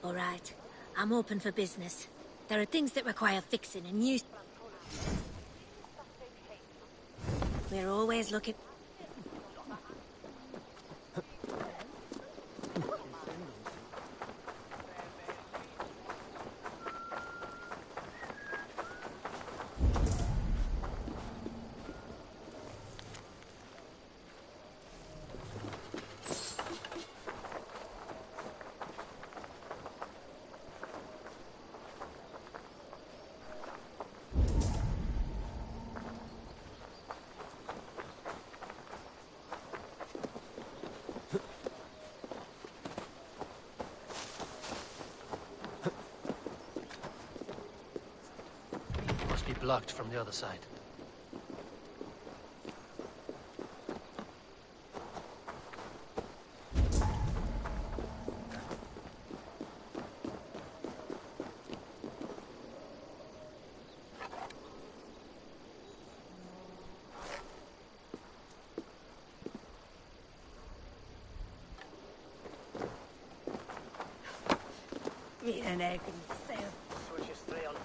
All right, I'm open for business. There are things that require fixing and use. We're always looking. Must be blocked from the other side. An egg and sail. Switches 3 on 10.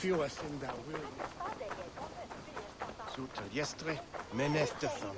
Fiuas in da will. Sutel jestre, meneste thumb.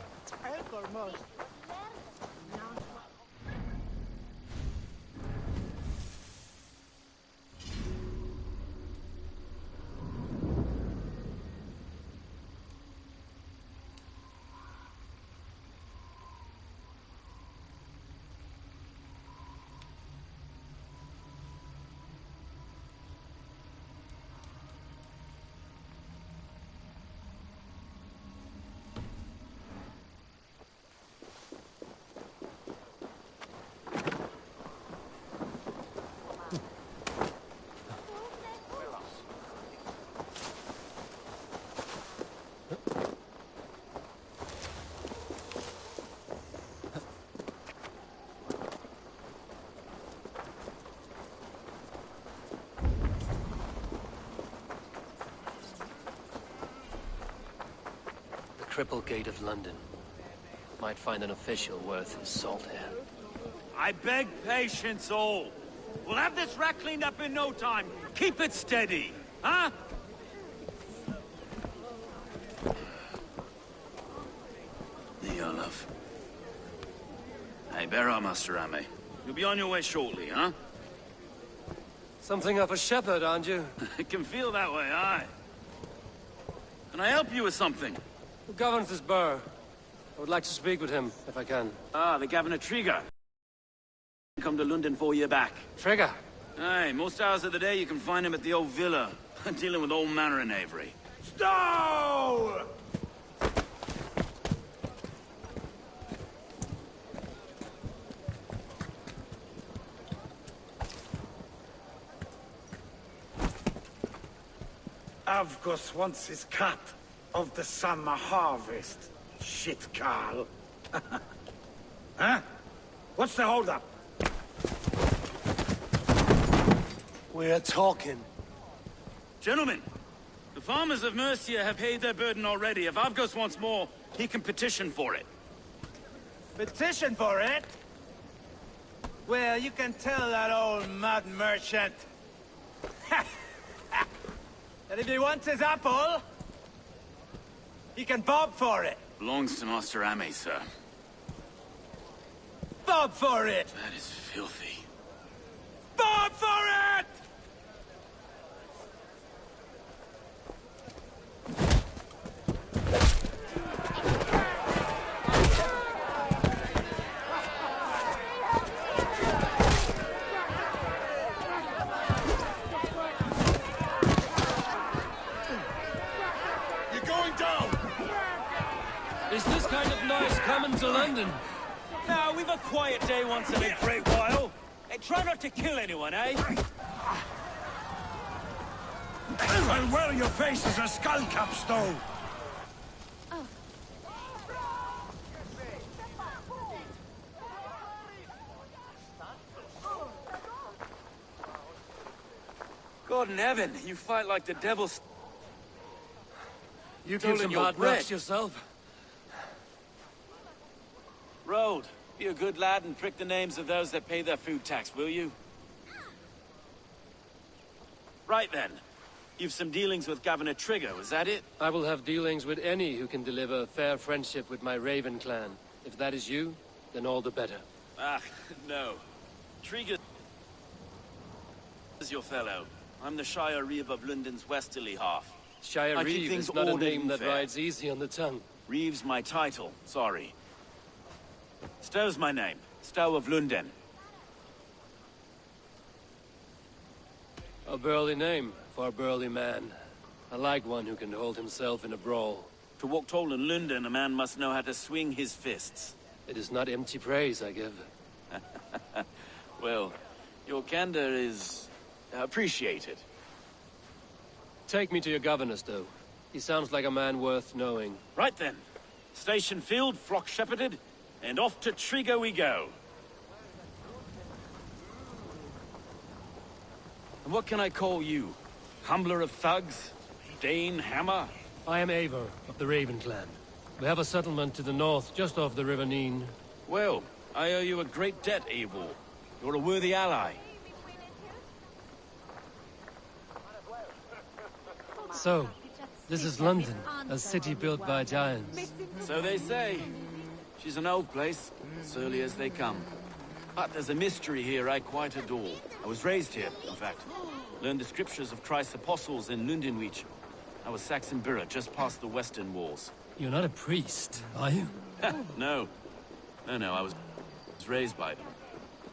Triple Gate of London. Might find an official worth his salt here. I beg patience, all. We'll have this rat cleaned up in no time. Keep it steady, huh? Niolov. Hey, bear up, Master Ame. You'll be on your way shortly, huh? Something of a shepherd, aren't you? It can feel that way, aye. Can I help you with something? Who governs this burr? I would like to speak with him, if I can. Ah, the Governor Trigger. Come to London 4 years back. Trigger? Aye, most hours of the day you can find him at the old villa, dealing with all manner in Avery. Stow! Avgos wants his cut of the summer harvest. Shit, Carl. Huh? What's the holdup? We're talking. Gentlemen, the farmers of Mercia have paid their burden already. If Avgos wants more, he can petition for it. Petition for it? Well, you can tell that old mud merchant that if he wants his apple, he can bob for it. Belongs to Master Ame, sir. Bob for it! That is filthy. Bob for it! You're going down! Is this kind of noise coming to London? No, we've a quiet day once in a great while. Hey, try not to kill anyone, eh? I'll wear your face as a skull cap, Stowe! God in heaven, you fight like the devil. You Stolen keep some your hard bread. knocks yourself? Road, be a good lad and prick the names of those that pay their food tax, will you? Right then. You've some dealings with Governor Trigger, is that it? I will have dealings with any who can deliver a fair friendship with my Raven clan. If that is you, then all the better. Ah, no. Trigger is your fellow. I'm the Shire Reeve of London's westerly half. Shire I keep Reeve things is not a ordered name and that fair. rides easy on the tongue. Reeve's my title, sorry. Stow's my name. Stow of London. A burly name for a burly man. I like one who can hold himself in a brawl. To walk tall in London, a man must know how to swing his fists. It is not empty praise I give. Well, your candor is appreciated. Take me to your governor, Stowe. He sounds like a man worth knowing. Right then. Station filled, flock shepherded, and off to Trigger we go. And what can I call you? Humbler of thugs? Dane Hammer? I am Eivor of the Raven clan. We have a settlement to the north, just off the River Neen. Well, I owe you a great debt, Eivor. You're a worthy ally. So, this is London, a city built by giants. So they say. She's an old place, surly as they come. But there's a mystery here I quite adore. I was raised here, in fact. Learned the scriptures of Christ's apostles in Lundenwich. I was Saxon Borough, just past the western walls. You're not a priest, are you? No. No, I was raised by them.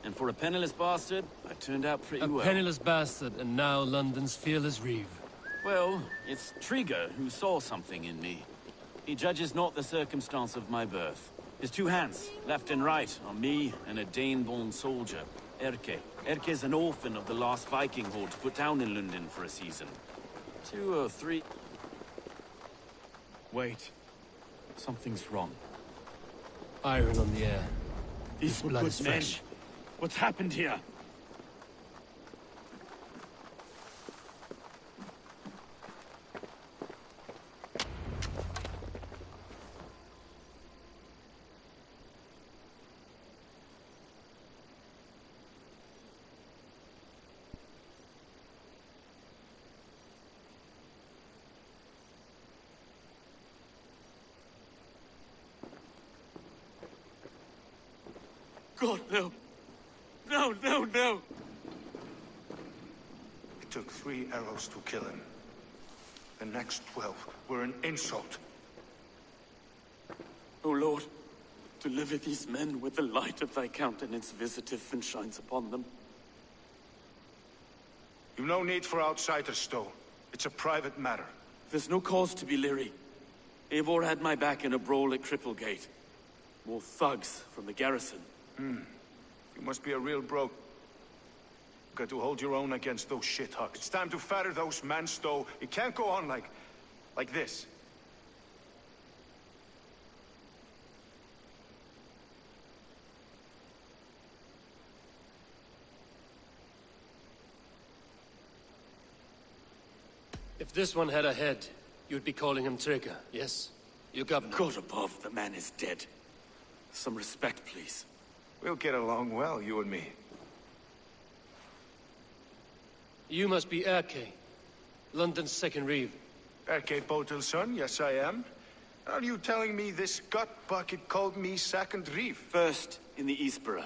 And for a penniless bastard, I turned out pretty A well. penniless bastard, and now London's fearless Reeve. Well, it's Trigger who saw something in me. He judges not the circumstance of my birth. His two hands, left and right, on me and a Dane-born soldier, Erke. Erke's an orphan of the last Viking horde put down in London for a season. 2 or 3... Wait. Something's wrong. Iron on the air. These Blood good is men. fresh. What's happened here? God, no. No. It took 3 arrows to kill him. The next 12 were an insult. O Lord, deliver these men with the light of thy countenance visitive and shines upon them. You've no need for outsiders, Stowe. It's a private matter. There's no cause to be leery. Eivor had my back in a brawl at Cripplegate. More thugs from the garrison. You must be a real broke. Got to hold your own against those shithucks. It's time to fetter those men, Stowe. It can't go on like this. If this one had a head, you'd be calling him Trigger, yes? Your governor. God above, the man is dead. Some respect, please. We'll get along well, you and me. You must be Erke, London's second Reeve. Erke Botel's son, yes I am. Are you telling me this gut bucket called me second Reeve? First in the Eastborough,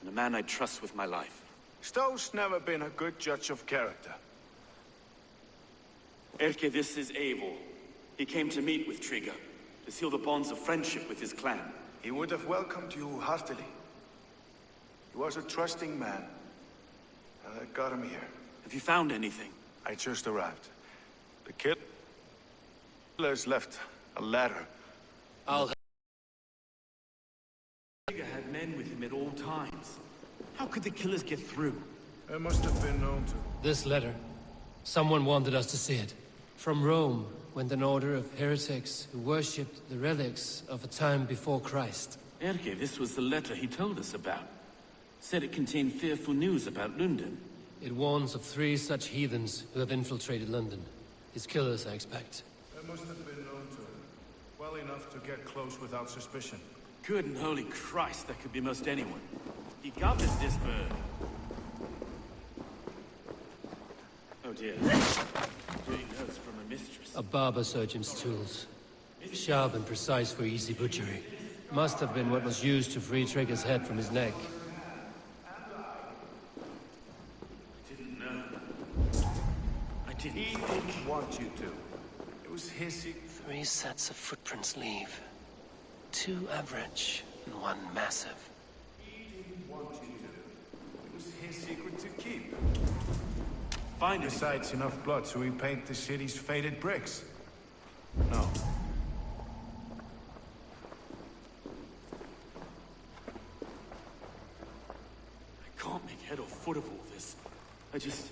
and a man I trust with my life. Stowe's never been a good judge of character. Erke, this is Eivor. He came to meet with Trigger, to seal the bonds of friendship with his clan. He would have welcomed you heartily. He was a trusting man. And I got him here. Have you found anything? I just arrived. The killers left a ladder. I'll... Trigger had men with him at all times. How could the killers get through? There must have been known to. This letter. Someone wanted us to see it. From Rome went an order of heretics who worshipped the relics of a time before Christ. Erke, this was the letter he told us about. Said it contained fearful news about London. It warns of 3 such heathens who have infiltrated London. His killers, I expect. There must have been known to him. Well enough to get close without suspicion. Good and holy Christ, that could be most anyone. He gathered this bird. Oh dear. Doing notes from a mistress. A barber surgeon's tools. Sharp and precise for easy butchery. Must have been what was used to free Trigger's head from his neck. He didn't want you to. It was his... 3 sets of footprints leave. 2 average and 1 massive. He didn't want you to. It was his secret to keep. Find it. Besides, enough blood so we paint the city's faded bricks. No. I can't make head or foot of all this. I just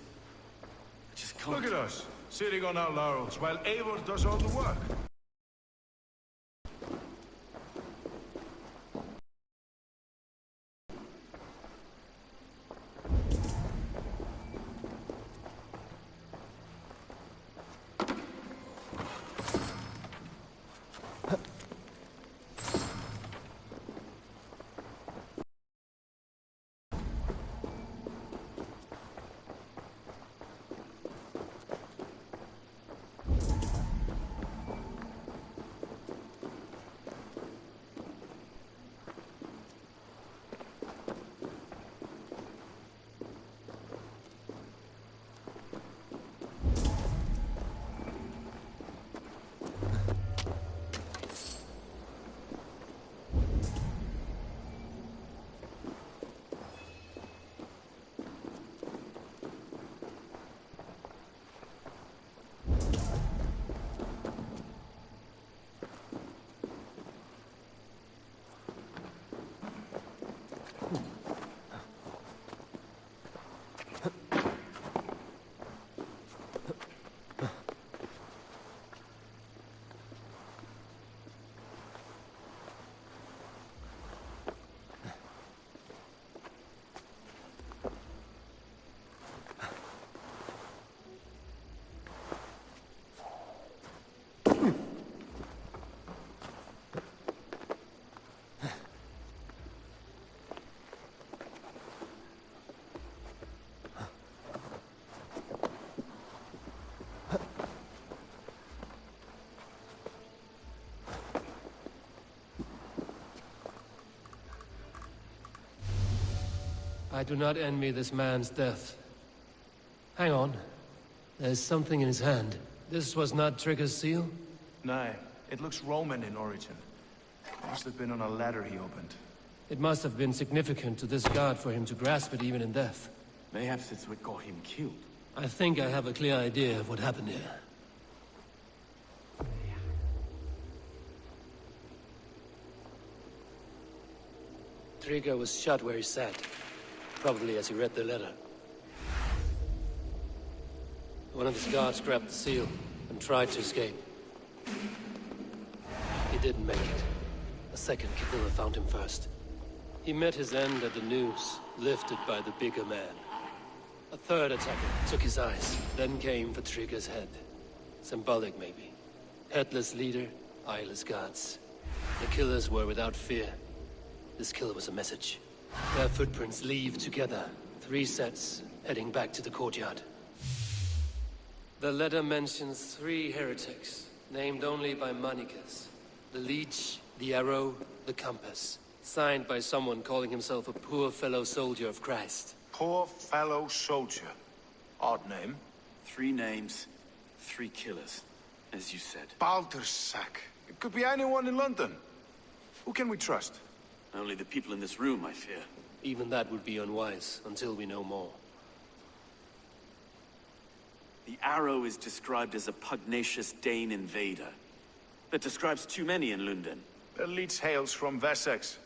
can't. Look at us, sitting on our laurels, while Eivor does all the work. I do not envy this man's death. Hang on. There's something in his hand. This was not Trigger's seal? No, it looks Roman in origin. Must have been on a ladder he opened. It must have been significant to this god for him to grasp it even in death. Mayhaps it's what got him killed. I think I have a clear idea of what happened here. Trigger was shot where he sat. Probably as he read the letter. One of his guards grabbed the seal and tried to escape. He didn't make it. A second killer found him first. He met his end at the noose, lifted by the bigger man. A third attacker took his eyes, then came for Trigger's head. Symbolic, maybe. Headless leader, eyeless guards. The killers were without fear. This killer was a message. Their footprints leave together. 3 sets, heading back to the courtyard. The letter mentions 3 heretics, named only by Manicus. The Leech, the Arrow, the Compass. Signed by someone calling himself a poor fellow soldier of Christ. Poor fellow soldier. Odd name. 3 names, 3 killers, as you said. Baldersack. It could be anyone in London. Who can we trust? Only the people in this room, I fear. Even that would be unwise, until we know more. The Arrow is described as a pugnacious Dane invader. That describes too many in London. The leech hails from Wessex.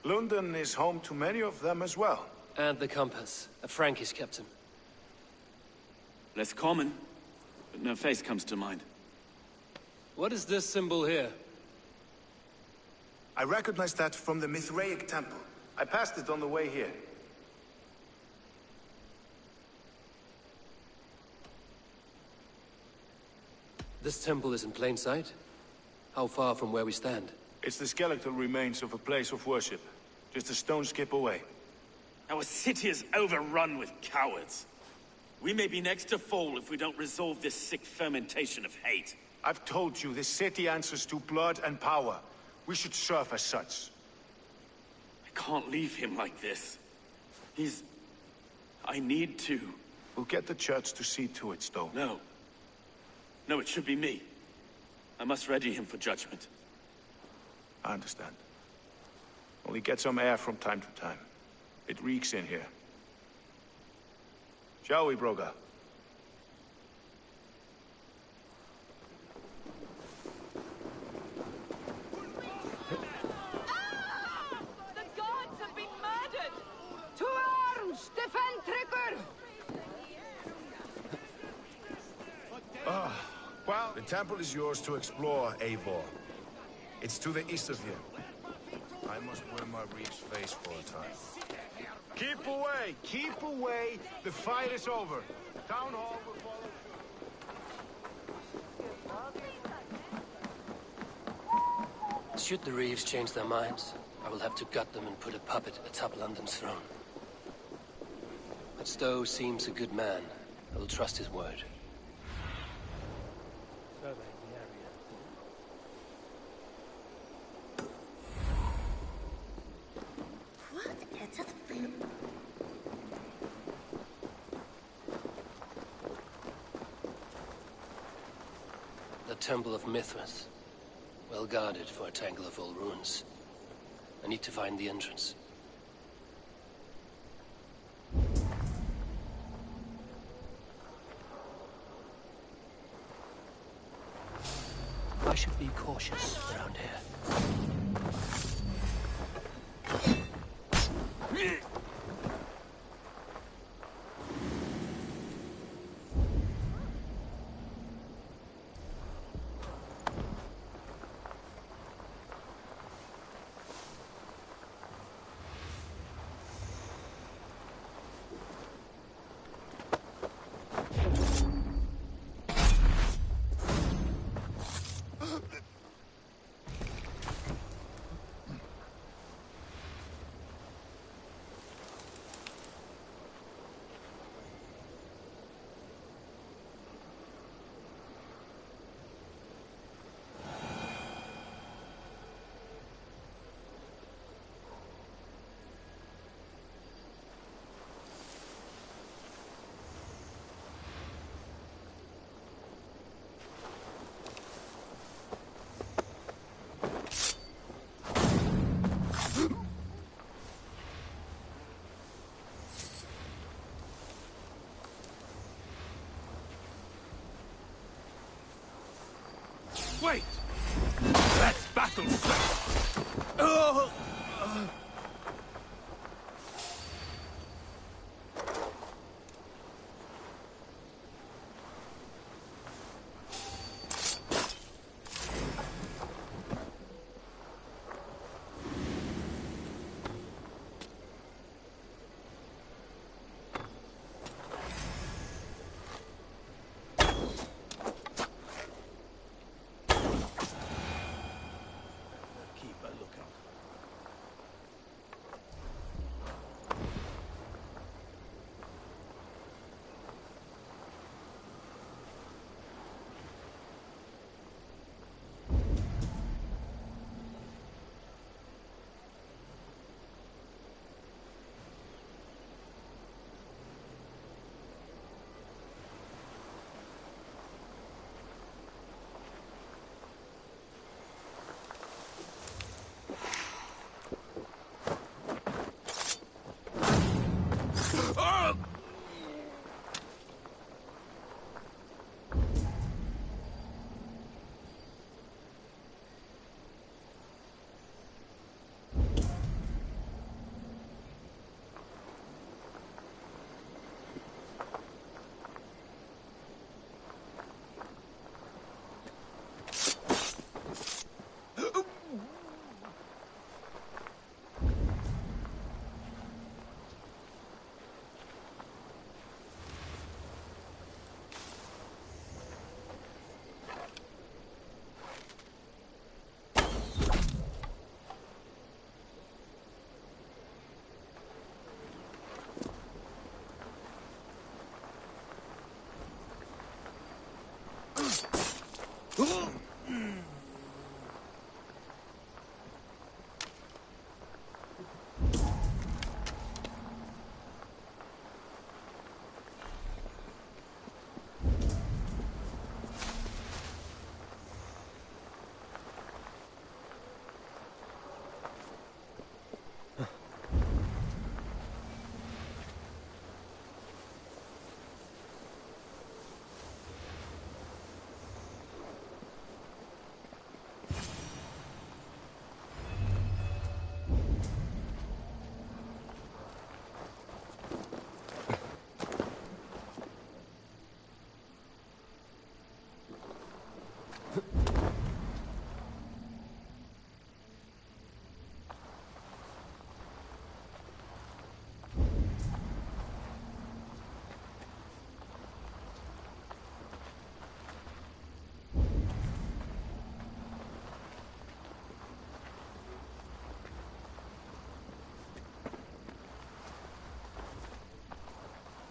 London is home to many of them as well. And the compass, a Frankish captain. Less common, but no face comes to mind. What is this symbol here? I recognize that from the Mithraic temple. I passed it on the way here. This temple is in plain sight? How far from where we stand? It's the skeletal remains of a place of worship. Just a stone's skip away. Our city is overrun with cowards. We may be next to fall if we don't resolve this sick fermentation of hate. I've told you, this city answers to blood and power. We should serve as such. I can't leave him like this. I need to. We'll get the church to see to it, Stowe. No. No, it should be me. I must ready him for judgment. I understand. Only get some air from time to time. It reeks in here. Shall we, Broga? The gods have been murdered! To arms! Defend Trigger! Well, the temple is yours to explore, Eivor. It's to the east of here. I must wear my reef's face for a time. Keep away! Keep away! The fight is over. Town Hall will follow. Should the Reeves change their minds, I will have to gut them and put a puppet atop London's throne. But Stowe seems a good man. I will trust his word. The Temple of Mithras. Well guarded for a tangle of old ruins. I need to find the entrance. I should be cautious around here. Wait! Let's battle first! Oh!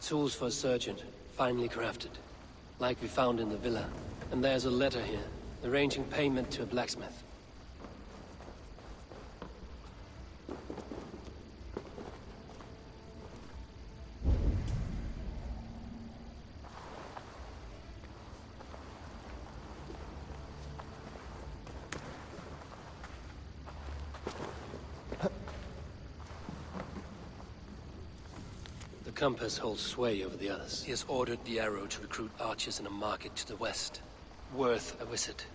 Tools for a surgeon, finely crafted. Like we found in the villa. And there's a letter here, arranging payment to a blacksmith. The compass holds sway over the others. He has ordered the arrow to recruit archers in a market to the west. Worth a visit.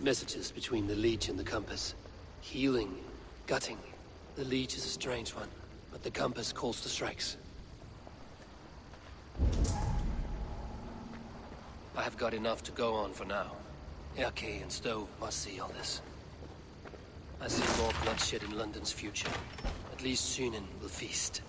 Messages between the Leech and the Compass. Healing, gutting. The Leech is a strange one, but the Compass calls the strikes. I have got enough to go on for now. Erke and Stove must see all this. I see more bloodshed in London's future. At least Sunan will feast.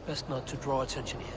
Best not to draw attention here.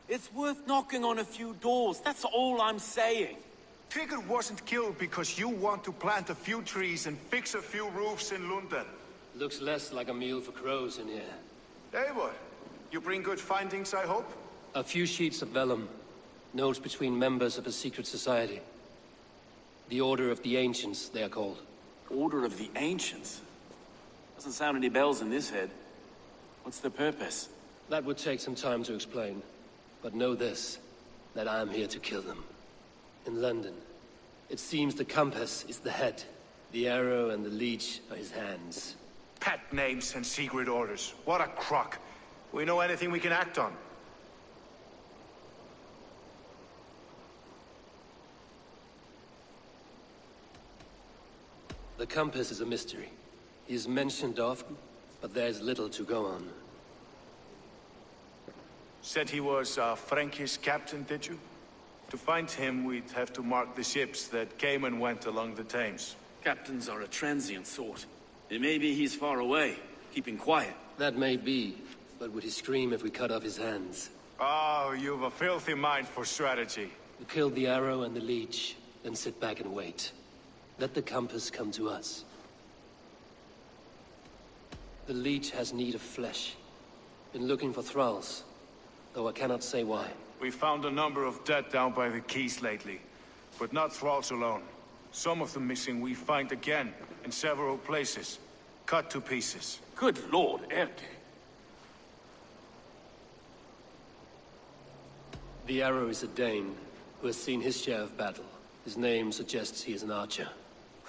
It's worth knocking on a few doors, that's all I'm saying. Trigger wasn't killed because you want to plant a few trees and fix a few roofs in London. Looks less like a meal for crows in here. Eivor, you bring good findings, I hope? A few sheets of vellum. Notes between members of a secret society. The Order of the Ancients, they are called. Order of the Ancients? Doesn't sound any bells in this head. What's the purpose? That would take some time to explain. But know this, that I am here to kill them. In London, it seems the compass is the head. The arrow and the leech are his hands. Pet names and secret orders. What a crock. We know anything we can act on. The compass is a mystery. He is mentioned often, but there's little to go on. Said he was a Frankish captain, did you? To find him, we'd have to mark the ships that came and went along the Thames. Captains are a transient sort. It may be he's far away, keeping quiet. That may be, but would he scream if we cut off his hands? Oh, you've a filthy mind for strategy. We kill the arrow and the leech, then sit back and wait. Let the compass come to us. The leech has need of flesh. Been looking for thralls, though I cannot say why. We found a number of dead down by the quays lately, but not thralls alone. Some of the missing we find again, in several places. Cut to pieces. Good lord, Erke. The arrow is a Dane, who has seen his share of battle. His name suggests he is an archer.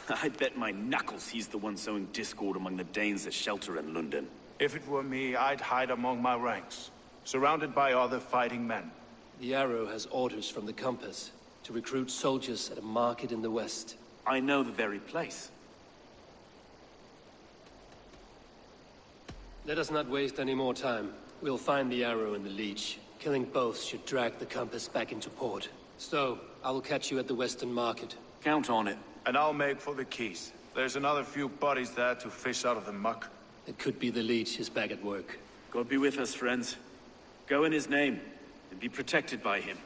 I bet my knuckles he's the one sowing discord among the Danes that shelter in London. If it were me, I'd hide among my ranks, surrounded by other fighting men. The arrow has orders from the compass to recruit soldiers at a market in the west. I know the very place. Let us not waste any more time. We'll find the arrow and the leech. Killing both should drag the compass back into port. So, I will catch you at the western market. Count on it. And I'll make for the quays. There's another few bodies there to fish out of the muck. It could be the leech is back at work. God be with us, friends. Go in his name, and be protected by him.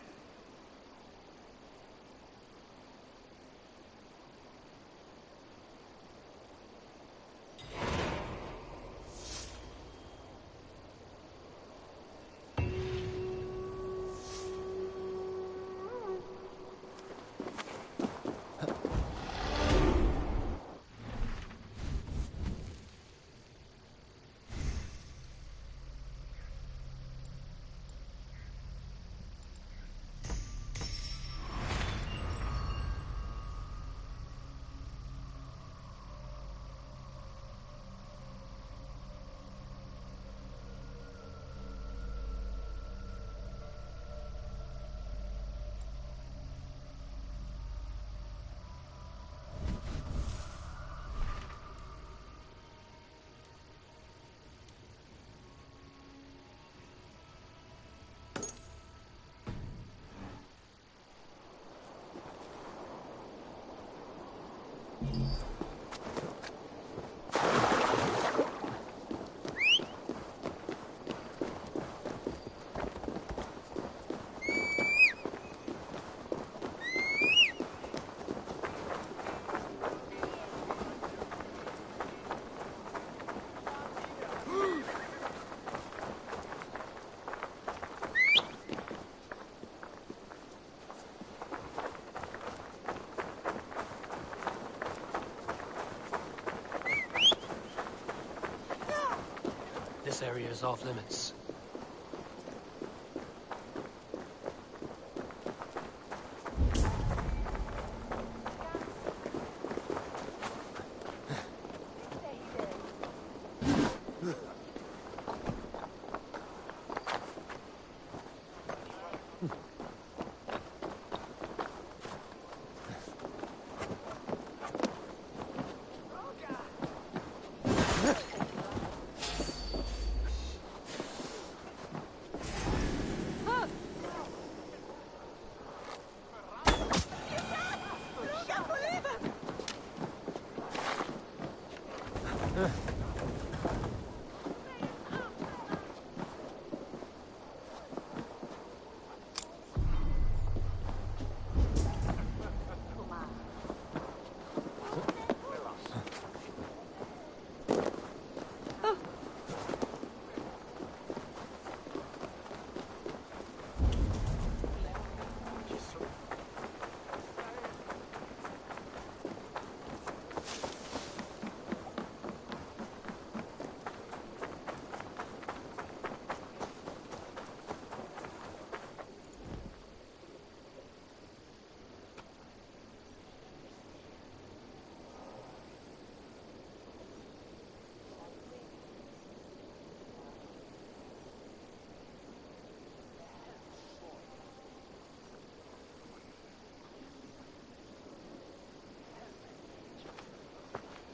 This area is off limits.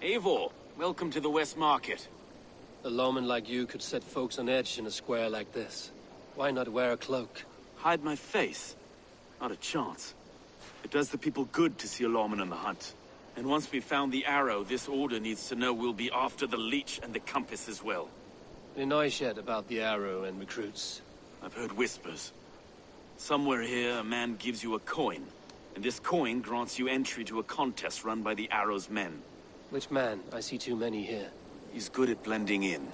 Eivor, welcome to the West Market. A lawman like you could set folks on edge in a square like this. Why not wear a cloak? Hide my face? Not a chance. It does the people good to see a lawman on the hunt. And once we've found the arrow, this order needs to know we'll be after the leech and the compass as well. Any noise yet about the arrow and recruits? I've heard whispers. Somewhere here, a man gives you a coin, and this coin grants you entry to a contest run by the Arrow's men. Which man? I see too many here. He's good at blending in.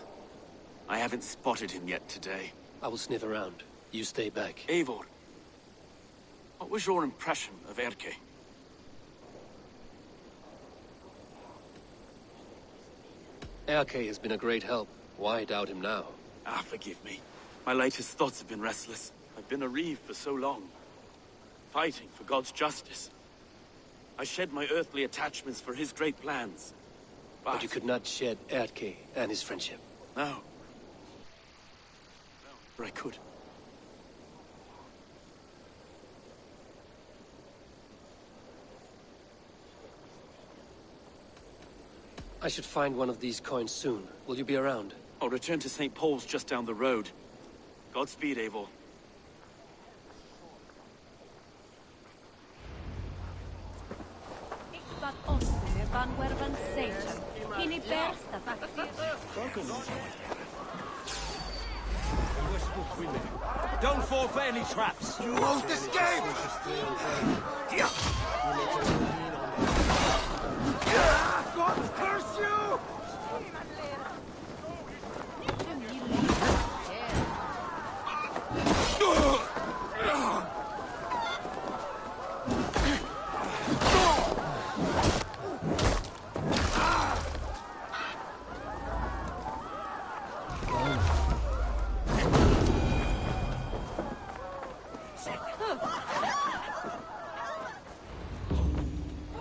I haven't spotted him yet today. I will sniff around. You stay back. Eivor, what was your impression of Erke? Erke has been a great help. Why doubt him now? Ah, forgive me. My latest thoughts have been restless. I've been a reeve for so long, fighting for God's justice. I shed my earthly attachments for his great plans. But you could not shed Erke and his friendship. No. Or I could. I should find one of these coins soon. Will you be around? I'll return to St. Paul's just down the road. Godspeed, Eivor. Don't fall for any traps. You won't escape! God curse you!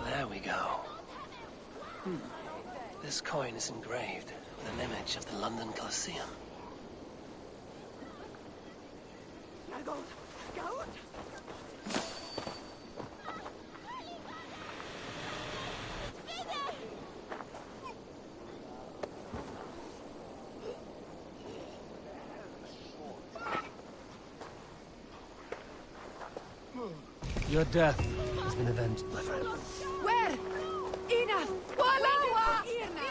There we go. This coin is engraved with an image of the London Colosseum. Your death has been avenged, my friend. Where? Enough! Walawa! Irna!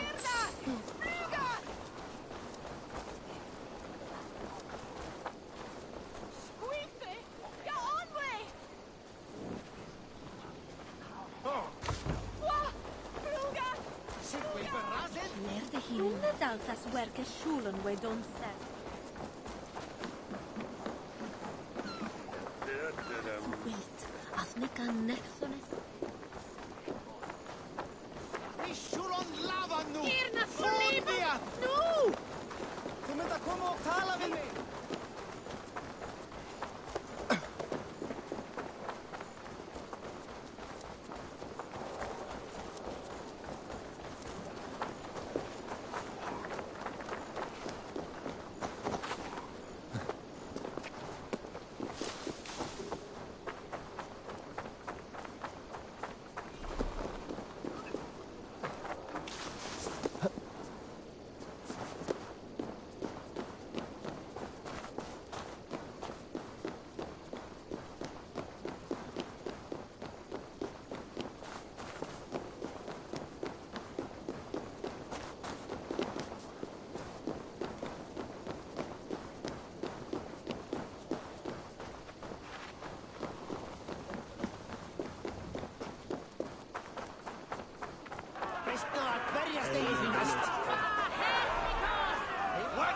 Lerde hinne daltas werke schulen we don't set. Wilt, afnika nexones. Vi shuron lava nu! Irna, Fordia! No! Du må inte komma och tala med mig!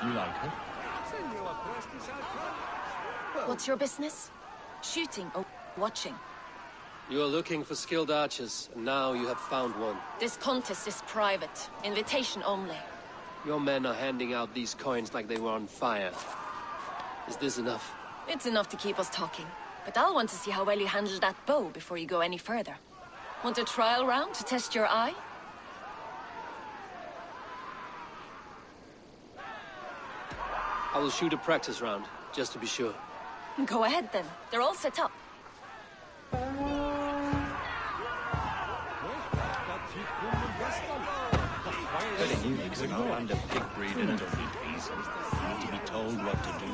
You like her? What's your business? Shooting or watching? You are looking for skilled archers, and now you have found one. This contest is private. Invitation only. Your men are handing out these coins like they were on fire. Is this enough? It's enough to keep us talking. But I'll want to see how well you handle that bow before you go any further. Want a trial round to test your eye? I will shoot a practice round, just to be sure. Go ahead then. They're all set up. No wonder pig breeders don't eat peas. They need to be told what to do.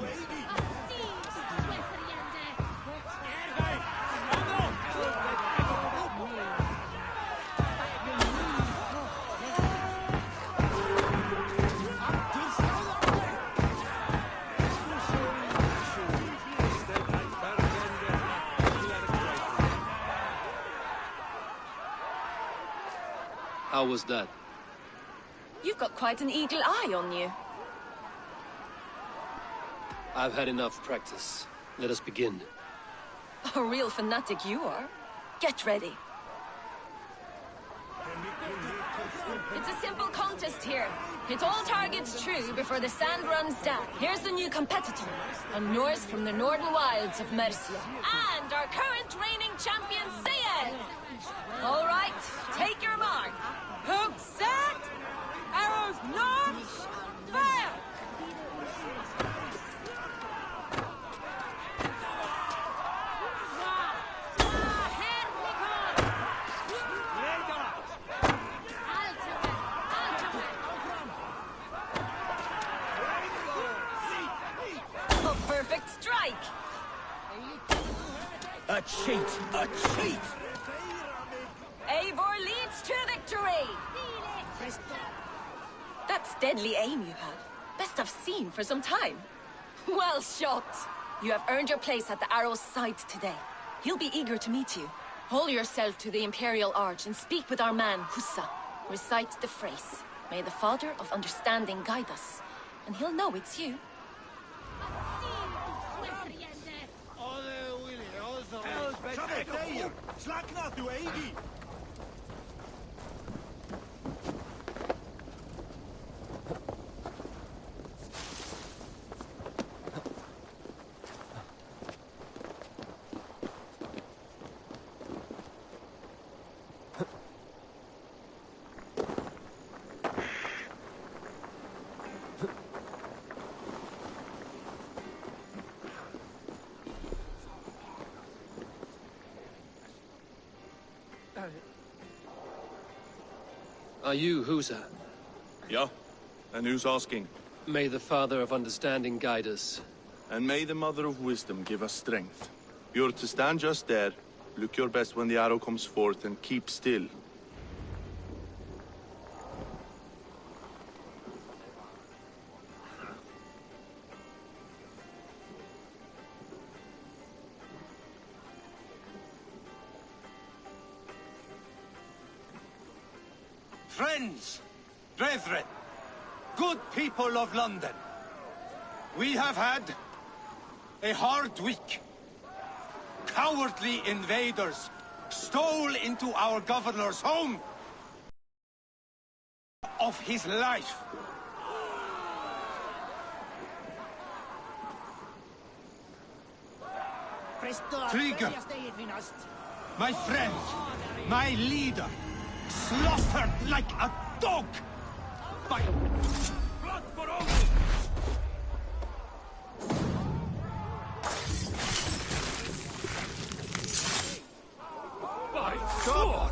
How was that? You've got quite an eagle eye on you. I've had enough practice. Let us begin. A real fanatic you are. Get ready. It's a simple contest here. Hit all targets true before the sand runs down. Here's the new competitor, a Norse from the northern wilds of Mercia. And our current reigning champion, Sayed! All right, take your mark. Hook set! Arrows north! Fire! A perfect strike! A cheat! A cheat! Eivor leads to victory! That's deadly aim you have. Best I've seen for some time. Well shot! You have earned your place at the Arrow's side today. He'll be eager to meet you. Hold yourself to the Imperial Arch and speak with our man, Hussa. Recite the phrase. May the Father of Understanding guide us. And he'll know it's you. Are you Husa? Yeah. And who's asking? May the Father of Understanding guide us. And may the Mother of Wisdom give us strength. You're to stand just there, look your best when the arrow comes forth, and keep still. Friends, brethren, good people of London, we have had a hard week. Cowardly invaders stole into our governor's home of his life. Trigger, my friend, my leader, slaughtered like a dog by blood for all. By God!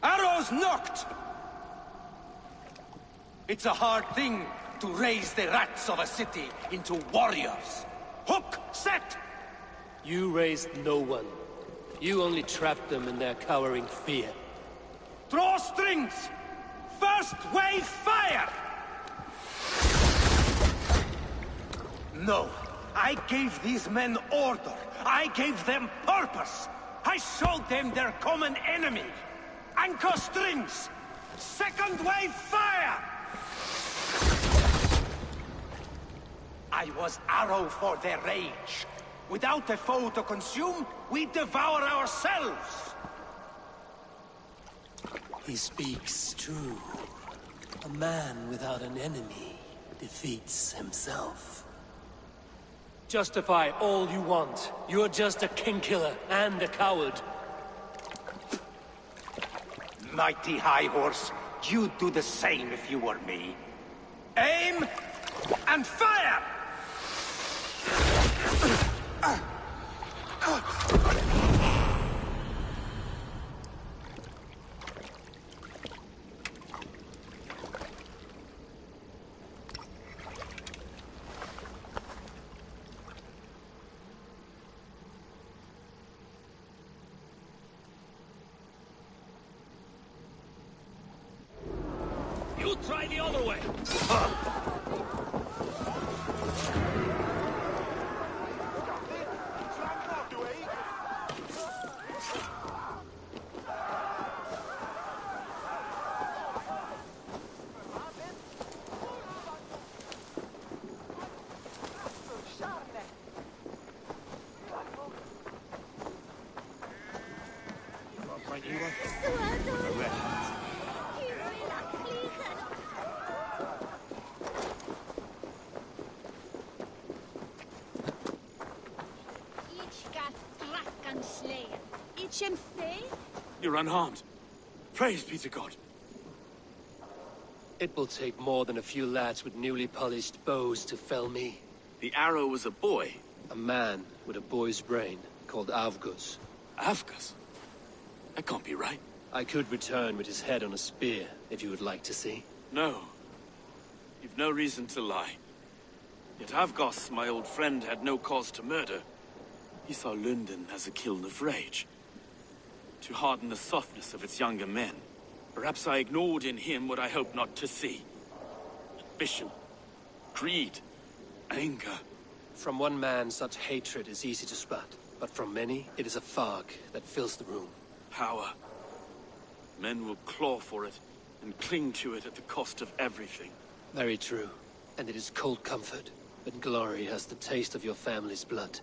Arrows knocked! It's a hard thing to raise the rats of a city into warriors. Hook, set! You raised no one. You only trapped them in their cowering fear. Draw strings! First wave fire! No, I gave these men order. I gave them purpose. I showed them their common enemy. Anchor strings! Second wave fire! I was arrow for their rage. Without a foe to consume, we devour ourselves! He speaks true. A man without an enemy defeats himself. Justify all you want. You're just a king killer and a coward. mighty high horse. You'd do the same if you were me. Aim and fire! You try the other way! You're unharmed. Praise be to God. It will take more than a few lads with newly polished bows to fell me. The arrow was a boy. A man with a boy's brain, called Avgus. Avgus? That can't be right. I could return with his head on a spear, if you would like to see. No. You've no reason to lie. Yet Avgos, my old friend, had no cause to murder. He saw London as a kiln of rage. To harden the softness of its younger men. Perhaps I ignored in him what I hoped not to see. Ambition, greed, anger. From one man, such hatred is easy to spot. But from many, it is a fog that fills the room. Power. Men will claw for it, and cling to it at the cost of everything. Very true. And it is cold comfort. But glory has the taste of your family's blood.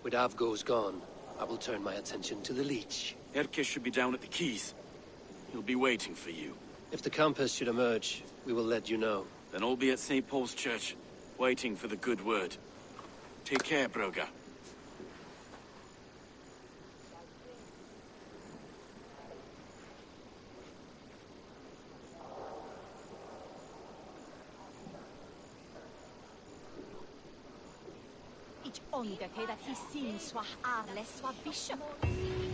With Avgos gone, I will turn my attention to the Leech. Erke should be down at the quays. He'll be waiting for you. If the Compass should emerge, we will let you know. Then I'll be at St. Paul's Church, waiting for the good word. Take care, Broga. Onda te that he seems swah arles swah bishop.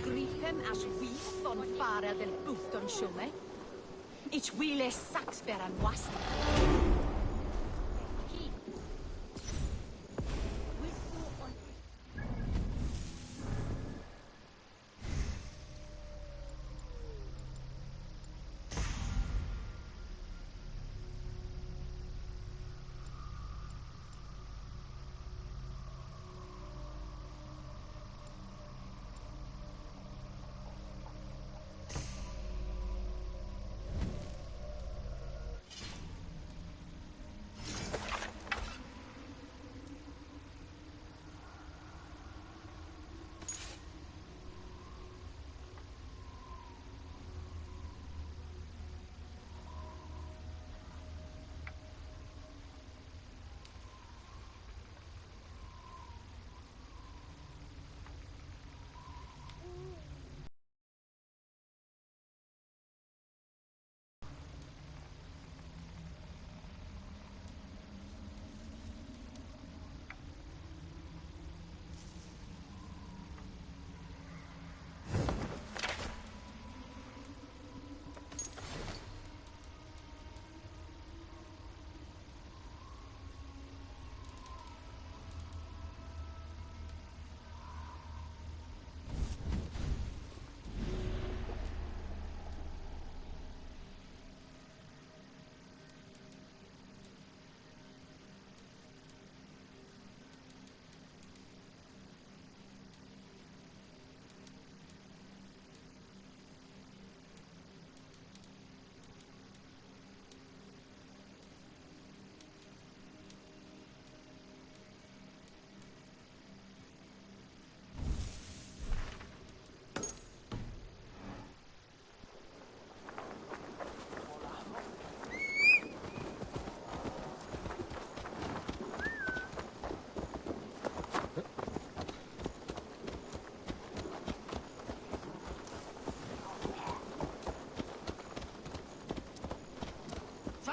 Gripen as we on fara del bufton shume. Ich wile saxberan wast.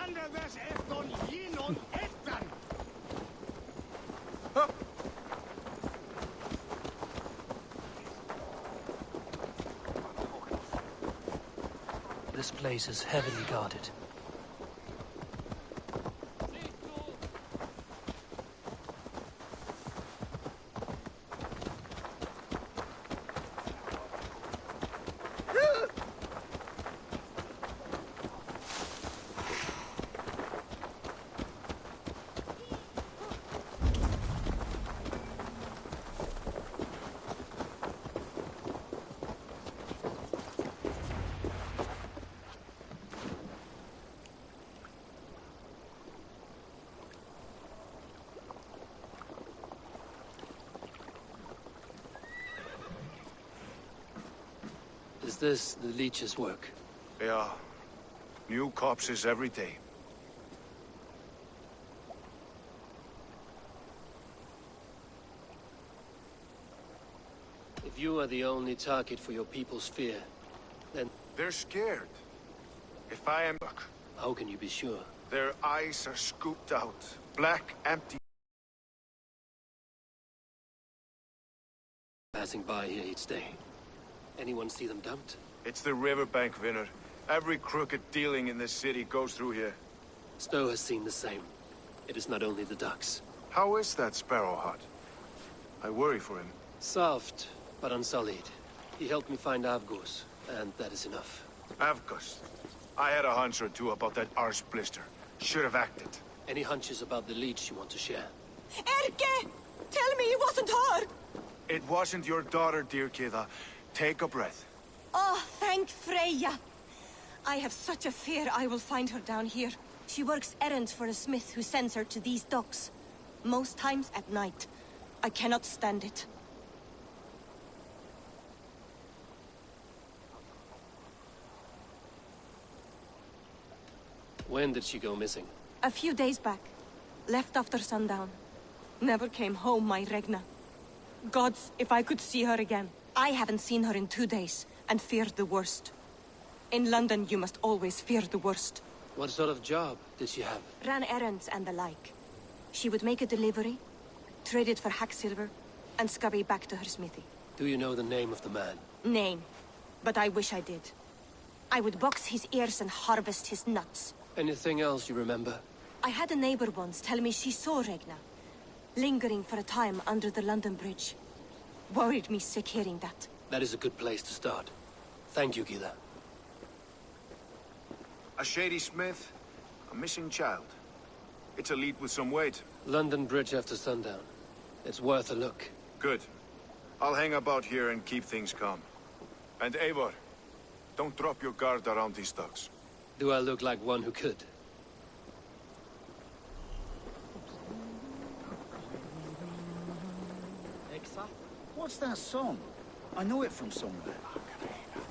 Under this Eston Yin on Ethan! This place is heavily guarded. Is this the leech's work? Yeah. New corpses every day. If you are the only target for your people's fear, then... They're scared. If I am... How can you be sure? Their eyes are scooped out. Black, empty... Passing by here each day. Anyone see them dumped? It's the riverbank, Vinner. Every crooked dealing in this city goes through here. Stowe has seen the same. It is not only the ducks. How is that Sparrow Hut? I worry for him. Soft, but unsullied. He helped me find Avgos, and that is enough. Avgos. I had a hunch or two about that arse blister. Should have acted. Any hunches about the leech you want to share? Erke! Tell me it wasn't her! It wasn't your daughter, dear Kida. Take a breath. Oh, thank Freya. I have such a fear I will find her down here. She works errands for a smith who sends her to these docks. Most times at night. I cannot stand it. When did she go missing? A few days back. Left after sundown. Never came home, my Regna. Gods, if I could see her again. I haven't seen her in 2 days, and feared the worst. In London, you must always fear the worst. What sort of job did she have? Ran errands and the like. She would make a delivery, trade it for hack silver, and scurry back to her smithy. Do you know the name of the man? Name. But I wish I did. I would box his ears and harvest his nuts. Anything else you remember? I had a neighbor once tell me she saw Regna, lingering for a time under the London Bridge. Worried me sick hearing that. That is a good place to start. Thank you, Gila. A shady smith, a missing child. It's a lead with some weight. London Bridge after sundown. It's worth a look. Good. I'll hang about here and keep things calm. And Eivor, don't drop your guard around these ducks. Do I look like one who could? What's that song? I know it from somewhere.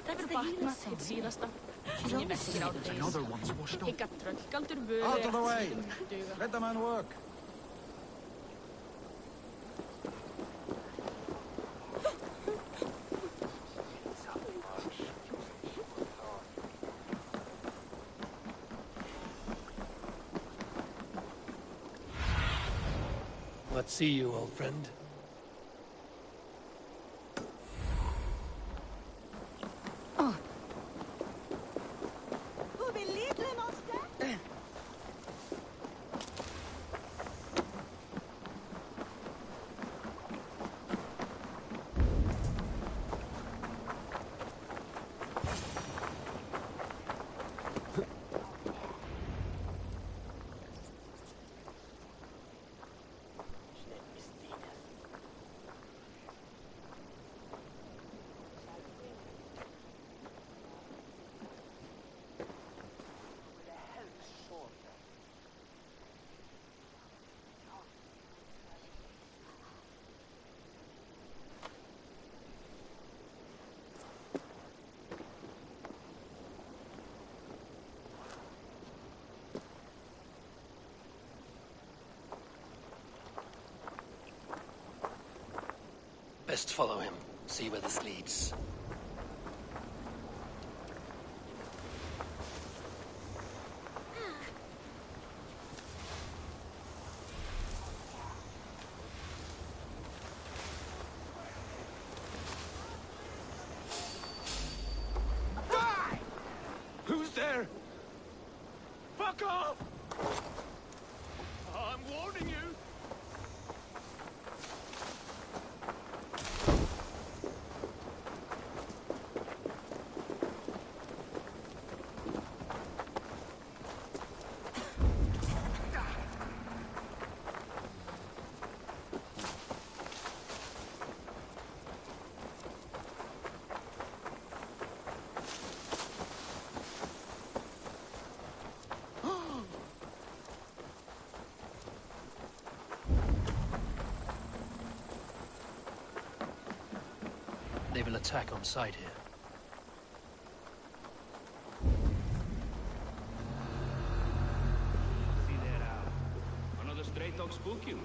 That's the healer song. Another one's washed up. Out of the way! Let the man work. What see you, old friend? Best follow him. See where this leads. there! Fuck off! I'm warning you! They will attack on sight here. See there, another stray dog spook you.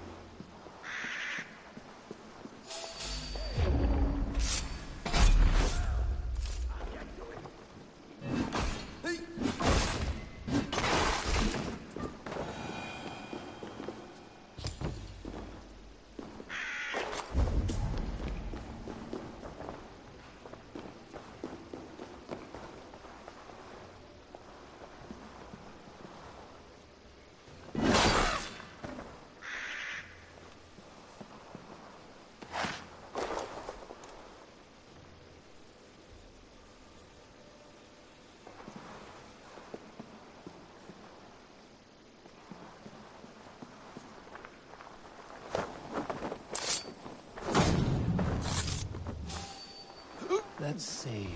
Let's see.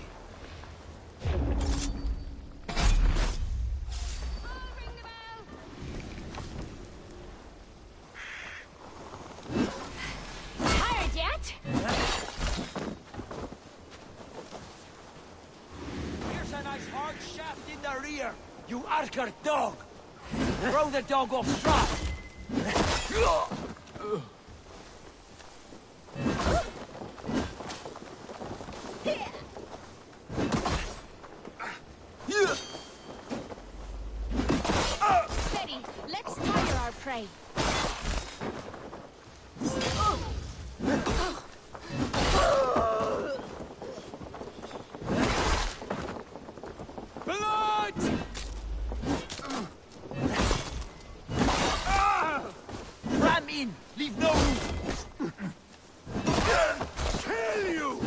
Tired yet? Here's a nice hard shaft in the rear, you Archer dog! Throw the dog off strap! Steady, let's tire our prey. Blood! Ram in! Leave no room! Kill you!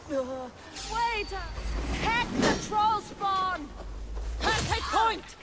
Wait! Heck the troll spawn! Can't take point!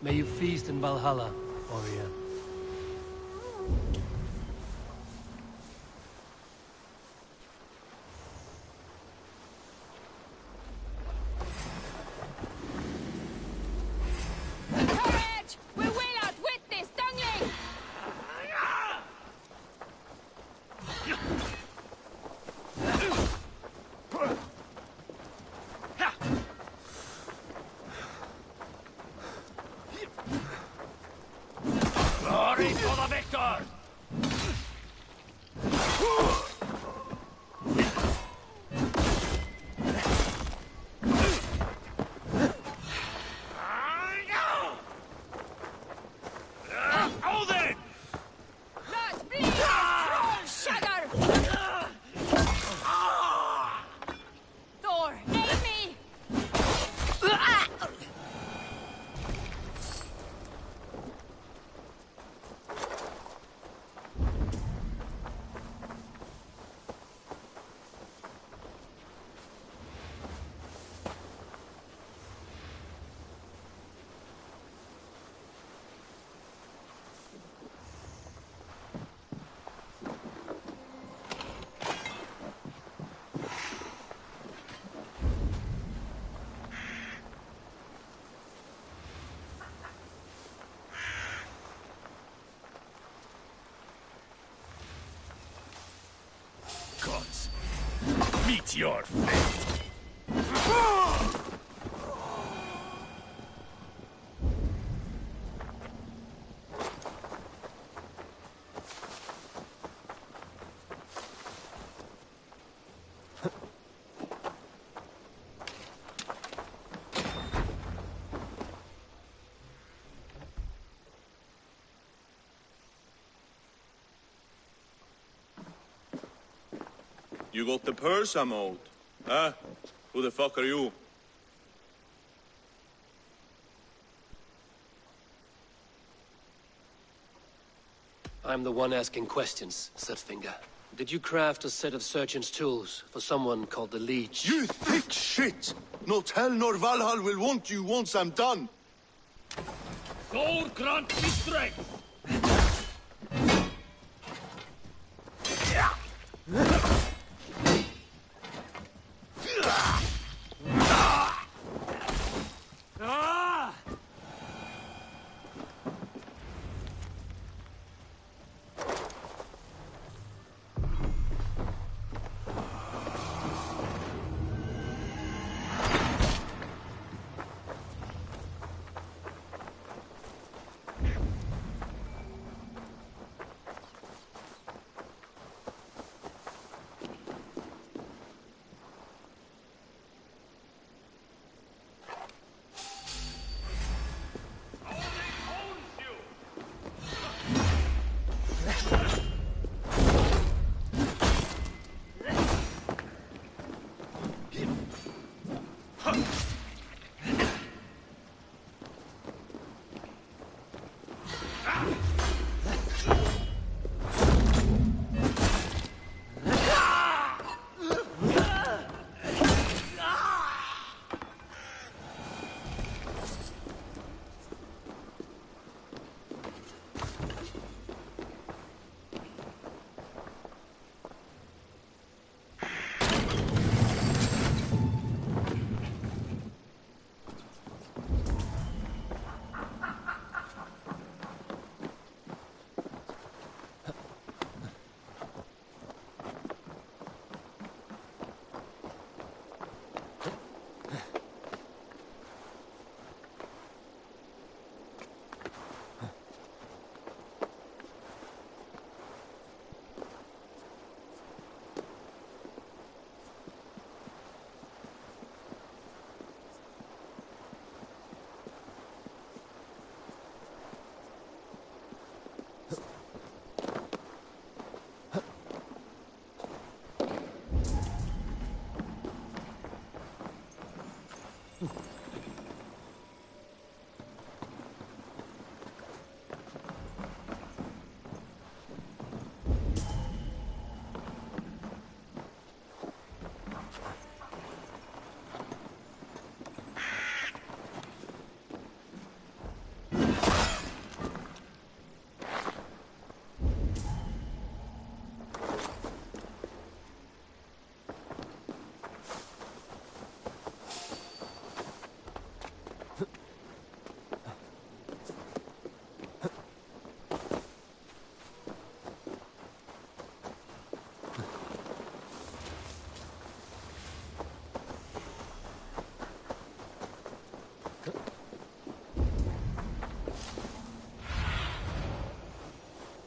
May you feast in Valhalla, warrior. Courage! We will outwit this Dungling! Glory to the victor! Odin! Not bleed, troll shagger! Thor, aid me! Gods, meet your fate! You got the purse I'm owed? Huh? Who the fuck are you? I'm the one asking questions, Surtfinger. Did you craft a set of surgeon's tools for someone called the Leech? You thick shit! Not hell nor Valhall will want you once I'm done! Thor grant me strength!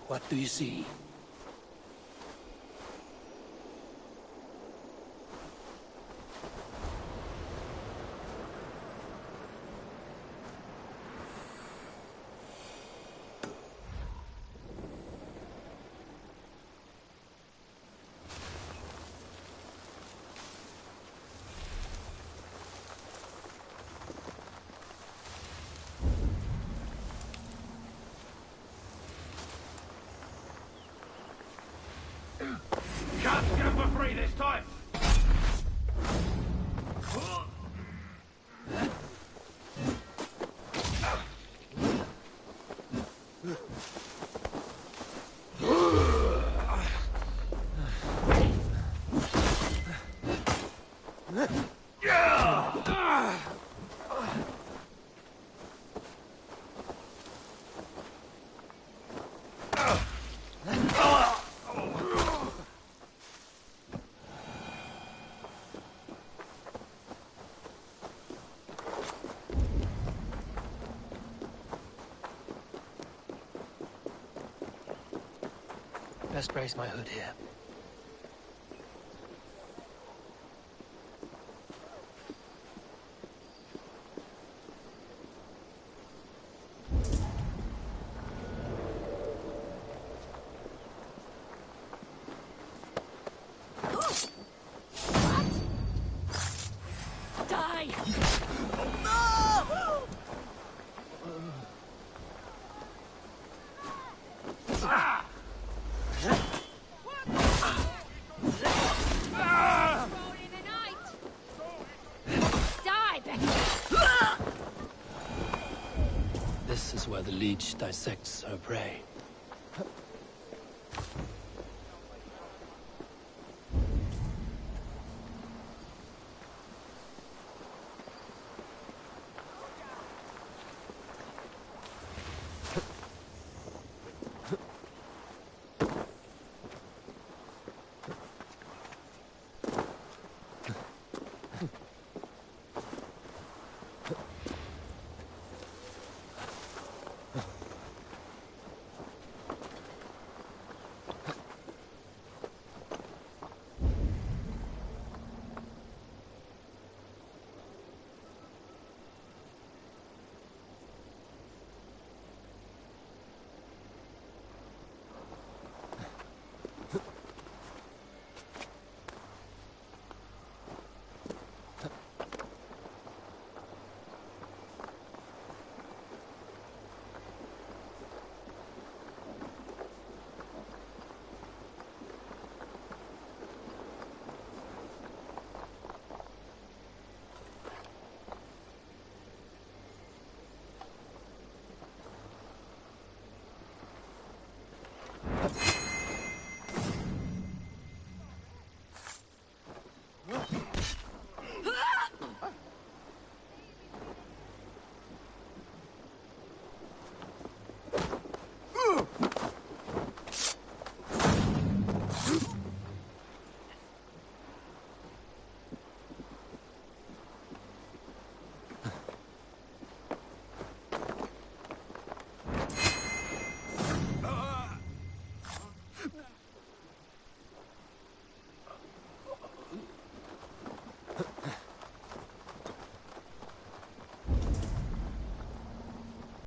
What do you see? Can't get for free this time! Best brace my hood here. This is where the leech dissects her prey.